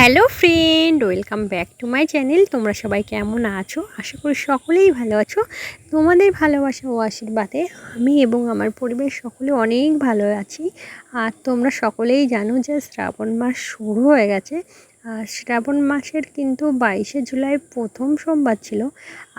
Hello friend, welcome back to my channel. তোমরা সবাই কেমন আছো? আশা করি সকলেই ভালো আছো। তোমাদের ভালোবাসা ও আশীর্বাদে আমি এবং আমার পরিবার সকলে অনেক ভালো আছি। আর তোমরা সকলেই জানো যে শ্রাবণ মাস শুরু হয়ে গেছে। আর শ্রাবণ মাসের কিন্তু 22শে জুলাই প্রথম সোমবার ছিল।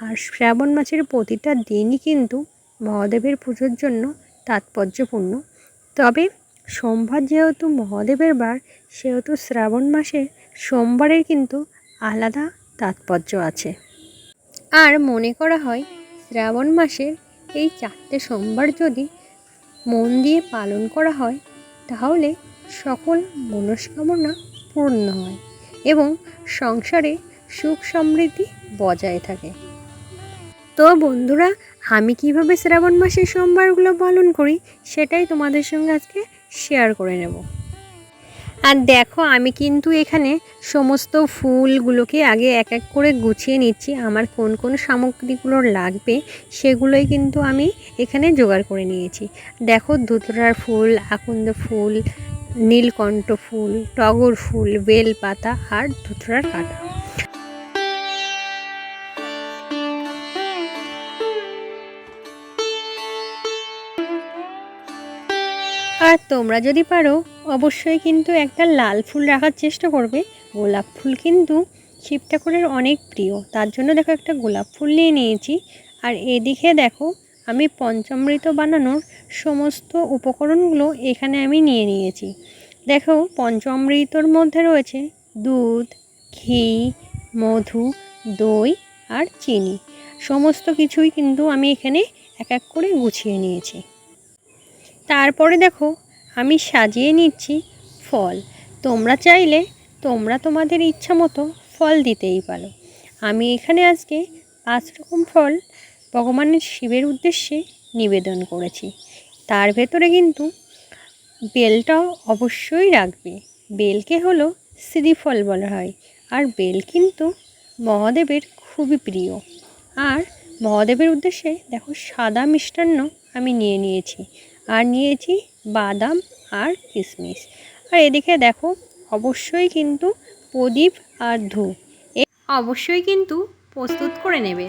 আর শ্রাবণ মাসের প্রতিটা দিনই কিন্তু মহাদেবের পুজোর জন্য তাৎপর্যপূর্ণ। তবে সোমবার যেহেতু মহাদেবের বার, সেহেতু শ্রাবণ মাসের সোমবারের কিন্তু আলাদা তাৎপর্য আছে। আর মনে করা হয় শ্রাবণ মাসের এই 4টে সোমবার যদি মন দিয়ে পালন করা হয় তাহলে সকল মনস্কামনা পূর্ণ হয় এবং সংসারে সুখ সমৃদ্ধি বজায় থাকে। তো বন্ধুরা, আমি কিভাবে শ্রাবণ মাসের সোমবারগুলো পালন করি সেটাই তোমাদের সঙ্গে আজকে শেয়ার করে নেব। আর দেখো, আমি কিন্তু এখানে সমস্ত ফুলগুলোকে আগে এক এক করে গুছিয়ে নিচ্ছি। আমার কোন কোন সামগ্রীগুলো লাগবে সেগুলোই কিন্তু আমি এখানে জোগাড় করে নিয়েছি। দেখো, ধুতরার ফুল, আকন্দ ফুল, নীলকণ্ঠ ফুল, টগর ফুল, বেলপাতা আর ধুতরার কাঁটা। আর তোমরা যদি পারো অবশ্যই কিন্তু একটা লাল ফুল রাখার চেষ্টা করবে। গোলাপ ফুল কিন্তু শিব ঠাকুরের অনেক প্রিয়, তার জন্য দেখো একটা গোলাপ ফুল নিয়ে নিয়েছি। আর এদিকে দেখো, আমি পঞ্চামৃত বানানোর সমস্ত উপকরণগুলো এখানে আমি নিয়ে নিয়েছি। দেখো, পঞ্চামৃতর মধ্যে রয়েছে দুধ, ঘি, মধু, দই আর চিনি। সমস্ত কিছুই কিন্তু আমি এখানে এক এক করে গুছিয়ে নিয়েছি। তারপরে দেখো, আমি সাজিয়ে নিচ্ছি ফল। তোমরা চাইলে তোমরা তোমাদের ইচ্ছা মতো ফল দিতেই পারো। আমি এখানে আজকে 5 রকম ফল ভগবানের শিবের উদ্দেশ্যে নিবেদন করেছি। তার ভেতরে কিন্তু বেলটাও অবশ্যই রাখবে। বেলকে হলো শ্রীফল বলা হয়, আর বেল কিন্তু মহাদেবের খুবই প্রিয়। আর মহাদেবের উদ্দেশ্যে দেখো সাদা মিষ্টান্ন আমি নিয়ে নিয়েছি, আর নিয়েছি বাদাম আর কিশমিশ। আর এদিকে দেখো, অবশ্যই কিন্তু প্রদীপ আর ধূপ অবশ্যই কিন্তু প্রস্তুত করে নেবে।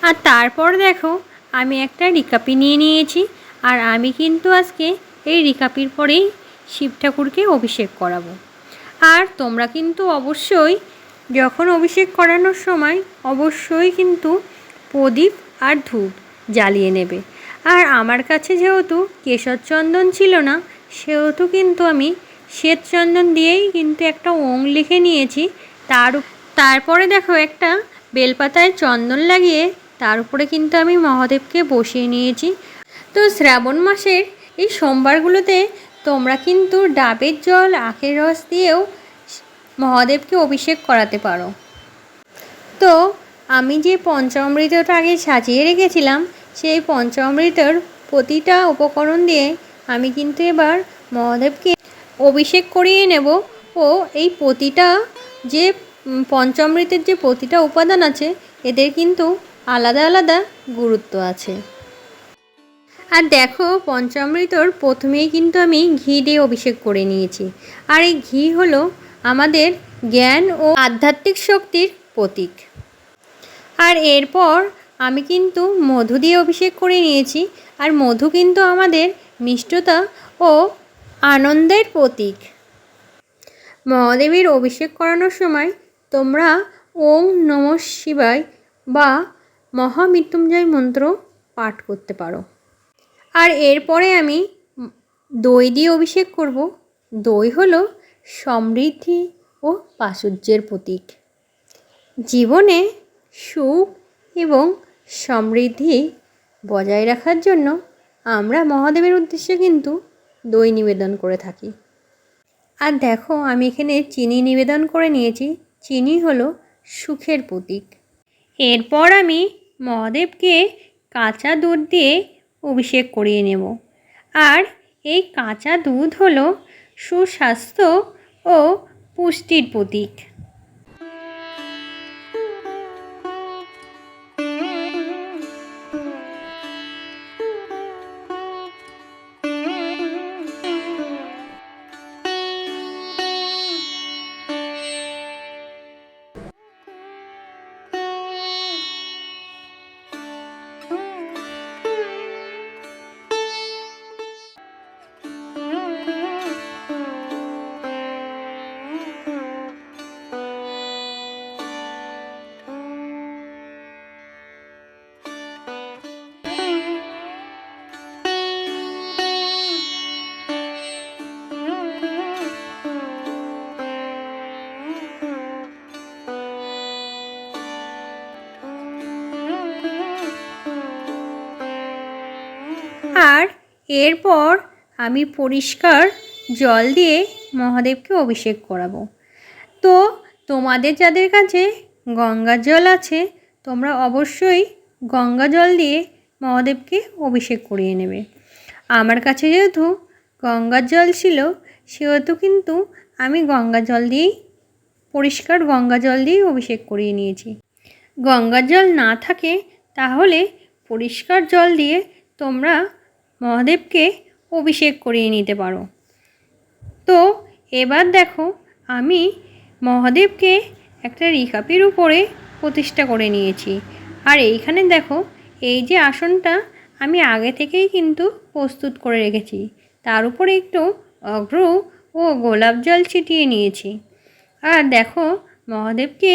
আর তারপর দেখো, আমি একটা রিকাপি নিয়ে নিয়েছি। আর আমি কিন্তু আজকে এই রিকাপির পরেই শিব ঠাকুরকে অভিষেক করাবো। আর তোমরা কিন্তু অবশ্যই যখন অভিষেক করানোর সময় অবশ্যই কিন্তু প্রদীপ আর ধূপ জ্বালিয়ে নেবে। আর আমার কাছে যেহেতু কেশর চন্দন ছিল না, সেহেতু কিন্তু আমি শ্বেত চন্দন দিয়েই কিন্তু একটা ওং লিখে নিয়েছি। তারপরে দেখো, একটা বেলপাতায় চন্দন লাগিয়ে তার উপরে কিন্তু আমি মহাদেবকে বসিয়ে নিয়েছি। তো শ্রাবণ মাসের এই সোমবারগুলোতে তোমরা কিন্তু ডাবের জল, আখের রস দিয়েও মহাদেবকে অভিষেক করাতে পারো। তো আমি যে পঞ্চামৃতটা আগে সাজিয়ে রেখেছিলাম, সেই পঞ্চামৃতর প্রতিটা উপকরণ দিয়ে আমি কিন্তু এবার মহাদেবকে অভিষেক করিয়ে নেব। ও এই প্রতিটা যে পঞ্চামৃতের যে প্রতিটা উপাদান আছে, এদের কিন্তু আলাদা আলাদা গুরুত্ব আছে। আর দেখো, পঞ্চামৃতর প্রথমেই কিন্তু আমি ঘি দিয়ে অভিষেক করে নিয়েছি। আর এই ঘি হলো আমাদের জ্ঞান ও আধ্যাত্মিক শক্তির প্রতীক। আর এরপর আমি কিন্তু মধু দিয়ে অভিষেক করে নিয়েছি। আর মধু কিন্তু আমাদের মিষ্টতা ও আনন্দের প্রতীক। মহাদেবের অভিষেক করানোর সময় তোমরা ওং নমঃ শিবায় বা মহামৃত্যুঞ্জয় মন্ত্র পাঠ করতে পারো। আর এরপরে আমি দই দিয়ে অভিষেক করব। দই হলো সমৃদ্ধি ও প্রাচুর্যের প্রতীক। জীবনে সুখ এবং সমৃদ্ধি বজায় রাখার জন্য আমরা মহাদেবের উদ্দেশ্যে কিন্তু দই নিবেদন করে থাকি। আর দেখো, আমি এখানে চিনি নিবেদন করে নিয়েছি। চিনি হলো সুখের প্রতীক। এরপর আমি মহাদেবকে কাঁচা দুধ দিয়ে অভিষেক করিয়ে নেব। আর এই কাঁচা দুধ হলো সুস্বাস্থ্য ও পুষ্টির প্রতীক। আর এরপর আমি পরিষ্কার জল দিয়ে মহাদেবকে অভিষেক করাবো। তো তোমাদের যাদের কাছে গঙ্গার জল আছে, তোমরা অবশ্যই গঙ্গা জল দিয়ে মহাদেবকে অভিষেক করিয়ে নেবে। আমার কাছে যেহেতু গঙ্গার জল ছিল, সেহেতু কিন্তু আমি গঙ্গা জল দিয়েই পরিষ্কার গঙ্গা জল দিয়েই অভিষেক করিয়ে নিয়েছি। গঙ্গার জল না থাকে তাহলে পরিষ্কার জল দিয়ে তোমরা মহাদেবকে অভিষেক করিয়ে নিতে পারো। তো এবার দেখো, আমি মহাদেবকে একটা রিকাপির উপরে প্রতিষ্ঠা করে নিয়েছি। আর এইখানে দেখো, এই যে আসনটা আমি আগে থেকেই কিন্তু প্রস্তুত করে রেখেছি, তার উপরে একটু অগ্র ও গোলাপ জল ছিটিয়ে নিয়েছি। আর দেখো, মহাদেবকে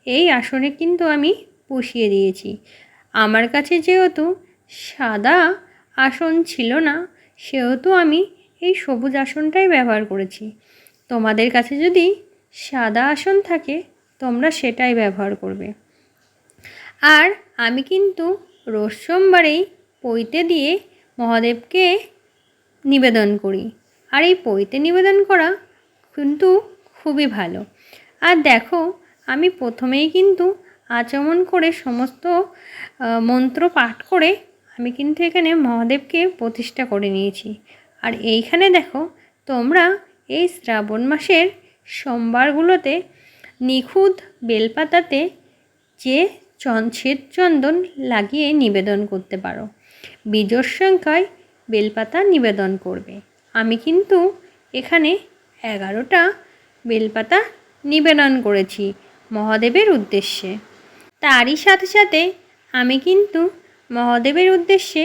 এই আসনে কিন্তু আমি বসিয়ে দিয়েছি। আমার কাছে যেহেতু সাদা আসন ছিল না, সেহেতু আমি এই সবুজ আসনটাই ব্যবহার করেছি। তোমাদের কাছে যদি সাদা আসন থাকে, তোমরা সেটাই ব্যবহার করবে। আর আমি কিন্তু রোজ সোমবারেই পৈতে দিয়ে মহাদেবকে নিবেদন করি। আর এই পৈতে নিবেদন করা কিন্তু খুবই ভালো। আর দেখো, আমি প্রথমেই কিন্তু আচমন করে সমস্ত মন্ত্র পাঠ করে আমি কিন্তু এখানে মহাদেবকে প্রতিষ্ঠা করে নিয়েছি। আর এইখানে দেখো, তোমরা এই শ্রাবণ মাসের সোমবারগুলোতে নিখুঁত বেলপাতাতে যে শ্বেত চন্দন লাগিয়ে নিবেদন করতে পারো। বিজোড় সংখ্যায় বেলপাতা নিবেদন করবে। আমি কিন্তু এখানে 11টা বেলপাতা নিবেদন করেছি মহাদেবের উদ্দেশ্যে। তারই সাথে সাথে আমি কিন্তু মহাদেবের উদ্দেশ্যে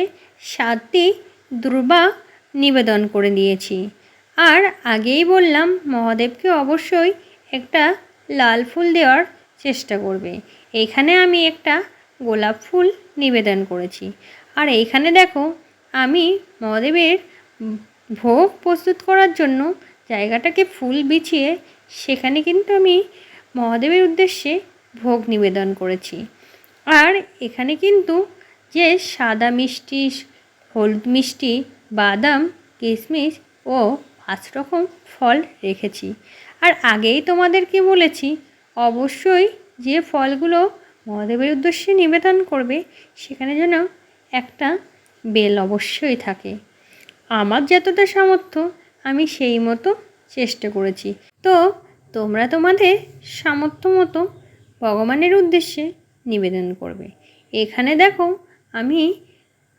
7টি দুর্বা নিবেদন করে দিয়েছি। আর আগেই বললাম, মহাদেবকে অবশ্যই একটা লাল ফুল দেওয়ার চেষ্টা করবে। এখানে আমি একটা গোলাপ ফুল নিবেদন করেছি। আর এইখানে দেখো, আমি মহাদেবের ভোগ প্রস্তুত করার জন্য জায়গাটাকে ফুল বিছিয়ে সেখানে কিন্তু আমি মহাদেবের উদ্দেশ্যে ভোগ নিবেদন করেছি। আর এখানে কিন্তু যে সাদা মিষ্টি, হলুদ মিষ্টি, বাদাম, কিশমিশ ও 5 রকম ফল রেখেছি। আর আগেই তোমাদেরকে বলেছি, অবশ্যই যে ফলগুলো মহাদেবের উদ্দেশ্যে নিবেদন করবে সেখানে যেন একটা বেল অবশ্যই থাকে। আমার যতটা সামর্থ্য আমি সেই মতো চেষ্টা করেছি। তো তোমরা তোমাদের সামর্থ্য মতো ভগবানের উদ্দেশ্যে নিবেদন করবে। এখানে দেখো, আমি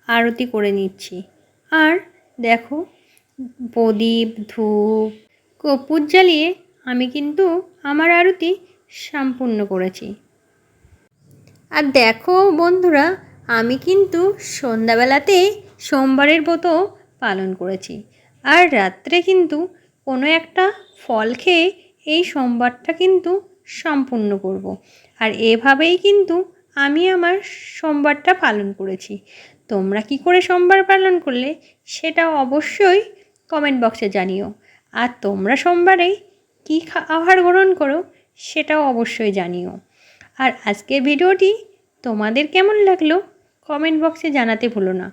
আরতি করে নিচ্ছি। আর দেখো, প্রদীপ, ধূপ, কর্পূর জ্বালিয়ে আমি কিন্তু আমার আরতি সম্পূর্ণ করেছি। আর দেখো বন্ধুরা, আমি কিন্তু সন্ধ্যাবেলাতে সোমবারের ব্রত পালন করেছি। আর রাত্রে কিন্তু কোনো একটা ফল খেয়ে এই সোমবারটা কিন্তু সম্পূর্ণ করব। আর এভাবেই কিন্তু আমি আমার সোমবারটা পালন করেছি। তোমরা কি করে সোমবার পালন করলে সেটা অবশ্যই কমেন্ট বক্সে জানিও। আর তোমরা সোমবারে কী আহার গ্রহণ করো সেটাও অবশ্যই জানিও। আর আজকের ভিডিওটি তোমাদের কেমন লাগলো কমেন্ট বক্সে জানাতে ভুলো না।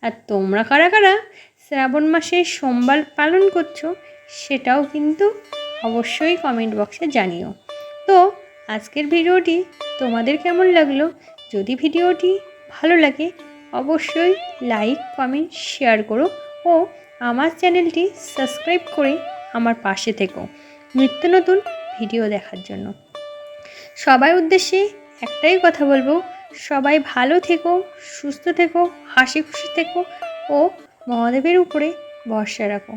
আর তোমরা কারা কারা শ্রাবণ মাসে সোমবার পালন করছো সেটাও কিন্তু অবশ্যই কমেন্ট বক্সে জানিও। তো আজকের ভিডিওটি তোমাদের কেমন লাগলো? যদি ভিডিওটি ভালো লাগে অবশ্যই লাইক কমেন্ট শেয়ার করো ও আমার চ্যানেলটি সাবস্ক্রাইব করে আমার পাশে থেকো নিত্য নতুন ভিডিও দেখার জন্য। সবার উদ্দেশ্যে একটাই কথা বলবো, সবাই ভালো থেকো, সুস্থ থেকো, হাসি খুশি থেকো ও মহাদেবের উপরে ভরসা রাখো।